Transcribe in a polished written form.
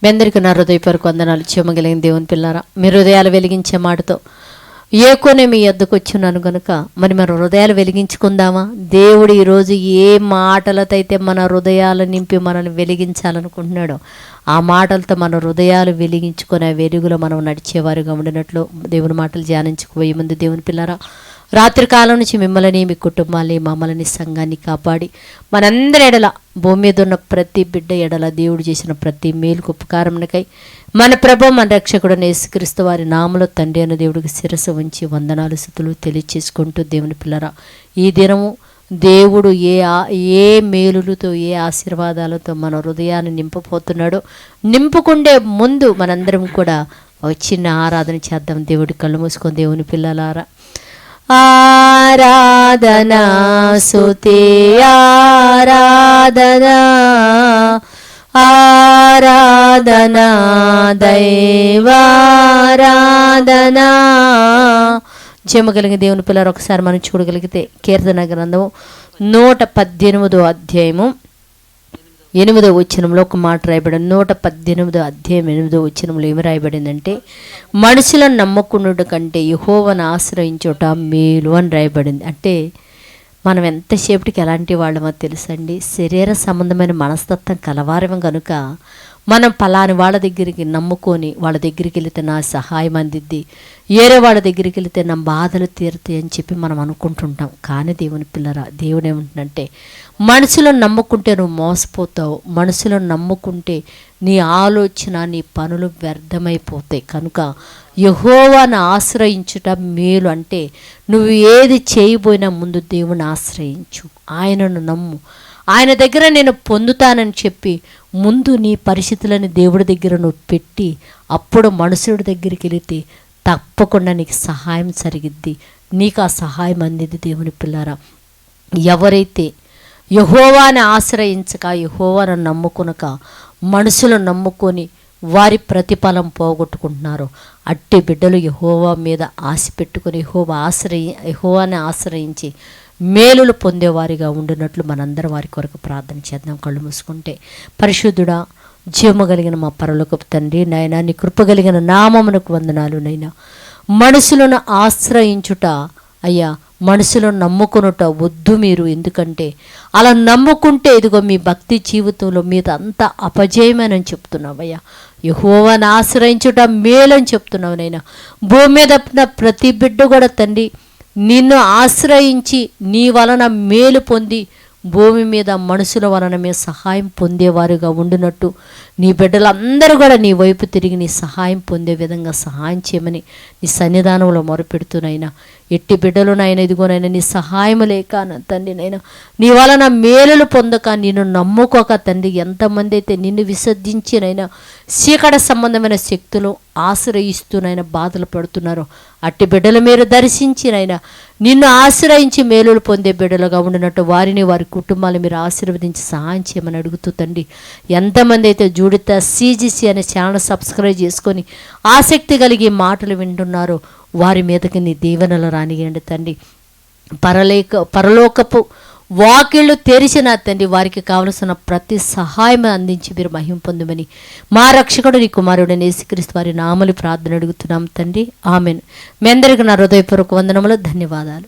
మీ అందరికీ నా హృదయపూర్వక వందనాలు. చెమ్మగలిగిన దేవుని పిల్లారా, మీ హృదయాలు వెలిగించే మాటతో ఏ కొనే మీ యొద్దకు వచ్చున్నాను కనుక మరి మన హృదయాలు వెలిగించుకుందామా? దేవుడు ఈరోజు ఏ మాటలతో అయితే మన హృదయాలు నింపి మనల్ని వెలిగించాలనుకుంటున్నాడో ఆ మాటలతో మన హృదయాలు వెలిగించుకొని ఆ వెలుగులో మనం నడిచేవారుగా ఉండినట్లు దేవుని మాటలు ధ్యానించుకుపోయే ముందు దేవుని పిల్లారా, రాత్రి కాలం నుంచి మిమ్మల్ని, మీ కుటుంబాన్ని, మమ్మల్ని, సంఘాన్ని కాపాడి మనందరి ఎడల, భూమి మీద ఉన్న ప్రతి బిడ్డ ఎడల దేవుడు చేసిన ప్రతి మేలుకు ఉపకారమునకై మన ప్రభు మన రక్షకుడు యేసుక్రీస్తు వారి నామములో తండ్రి అయిన దేవుడికి శిరస్సు ఉంచి వందనాలు స్తుతులు తెలియచేసుకుంటూ దేవుని పిల్లరా, ఈ దినము దేవుడు ఏ మేలులతో ఏ ఆశీర్వాదాలతో మన హృదయాన్ని నింపపోతున్నాడో, నింపుకుండే ముందు మనందరం కూడా ఒక చిన్న ఆరాధన చేద్దాం. దేవుడి కళ్ళు మూసుకొని దేవుని పిల్లలారా, ఆరాధనా స్తుతి ఆరాధనా ఆరాధనా దైవారాధనా. జయమగలిగిన దేవుని పిల్లలు ఒకసారి మనం చూడగలిగితే కీర్తన గ్రంథము 118వ అధ్యాయము 8వ వచనంలో ఒక మాట రాయబడింది. 118వ అధ్యాయం 8వ వచనంలో ఏమి రాయబడిందంటే, మనుషులను నమ్మకున్నట్టు కంటే యెహోవాను ఆశ్రయించుట మేలు అని రాయబడింది. అంటే మనం ఎంతసేపటికి ఎలాంటి వాళ్ళమో తెలుసండి. శరీర సంబంధమైన మనస్తత్వం కలవారం కనుక మనం పలాని వాళ్ళ దగ్గరికి నమ్ముకొని వాళ్ళ దగ్గరికి వెళితే నా సహాయం అందిద్ది, వేరే వాళ్ళ దగ్గరికి వెళితే నా బాధలు తీరుతాయి అని చెప్పి మనం అనుకుంటుంటాం. కానీ దేవుని పిల్లరా, దేవుడు ఏమంటుందంటే, మనుషులను నమ్ముకుంటే నువ్వు మోసపోతావు, మనుషులను నమ్ముకుంటే నీ ఆలోచన, నీ పనులు వ్యర్థమైపోతాయి. కనుక యెహోవాను ఆశ్రయించుట మేలు. అంటే నువ్వు ఏది చేయబోయినా ముందు దేవుని ఆశ్రయించు, ఆయనను నమ్ము, ఆయన దగ్గర నేను పొందుతానని చెప్పి ముందు నీ పరిస్థితులను దేవుడి దగ్గర నువ్వు పెట్టి అప్పుడు మనుషుడి దగ్గరికి వెళితే తప్పకుండా నీకు సహాయం జరిగిద్ది, నీకు ఆ సహాయం అందిద్ది. దేవుని పిల్లారా, ఎవరైతే యెహోవాను ఆశ్రయించక యెహోవాను నమ్ముకొనక మనుషులను నమ్ముకొని వారి ప్రతిఫలం పోగొట్టుకుంటున్నారో అట్టి బిడ్డలు యెహోవా మీద ఆశ పెట్టుకుని యెహోవాని ఆశ్రయించి మేలులు పొందేవారిగా ఉండినట్లు మనందరం వారి కొరకు ప్రార్థన చేద్దాం. కళ్ళు మూసుకుంటే, పరిశుద్ధుడా, జీవము కలిగిన మా పరలోకపు తండ్రి, నాయనా నీ కృపగలిగిన నామమునకు వందనాలు. నైనా మనుషులను ఆశ్రయించుట అయ్యా, మనుషులను నమ్ముకునుట వద్దు మీరు. ఎందుకంటే అలా నమ్ముకుంటే ఇదిగో మీ భక్తి జీవితంలో మీద అంతా అపజయమని చెప్తున్నావయ్యా. యెహోవాను ఆశ్రయించుట మేలని చెప్తున్నావు నైనా. భూమి మీద ప్రతి బిడ్డ కూడా తండ్రి నిన్ను ఆశ్రయించి నీ వలన మేలు పొంది భూమి మీద మనుషుల వలన మేము సహాయం పొందేవారుగా ఉండినట్టు నీ బిడ్డలందరూ కూడా నీ వైపు తిరిగి నీ సహాయం పొందే విధంగా సహాయం చేయమని నీ సన్నిధానంలో మొరపెడుతునైనా. ఎట్టి బిడ్డలునైనా ఇదిగోనైనా నీ సహాయం లేక తండ్రి నైనా నీ వలన మేలులు పొందక నిన్ను నమ్ముకోక తండ్రి ఎంతమంది అయితే నిన్ను విసర్జించినైనా చీకట సంబంధమైన శక్తులు ఆశ్రయిస్తూనైనా బాధలు పడుతున్నారో అట్టి బిడ్డలు మీరు దర్శించినైనా నిన్ను ఆశ్రయించి మేలులు పొందే బిడ్డలుగా ఉండినట్టు వారిని, వారి కుటుంబాలు మీరు ఆశీర్వదించి సహాయం చేయమని అడుగుతూ తండ్రి, ఎంతమంది అయితే జూడిత CGC అనే ఛానల్ సబ్స్క్రైబ్ చేసుకొని ఆసక్తి కలిగి మాటలు వింటున్నారో వారి మీదకి నీ దీవెనలు రానియండి తండ్రి. పరలోకపు వాకిళ్ళు తెరిచిన తండ్రి వారికి కావలసిన ప్రతి సహాయం అందించి మీరు మహిమ పొందమని మా రక్షకుడు నీ కుమారుడు యేసుక్రీస్తు వారి నామములో ప్రార్థన అడుగుతున్నాం తండ్రి. ఆమెన్. మీ అందరికీ నా హృదయపూర్వక వందనములు, ధన్యవాదాలు.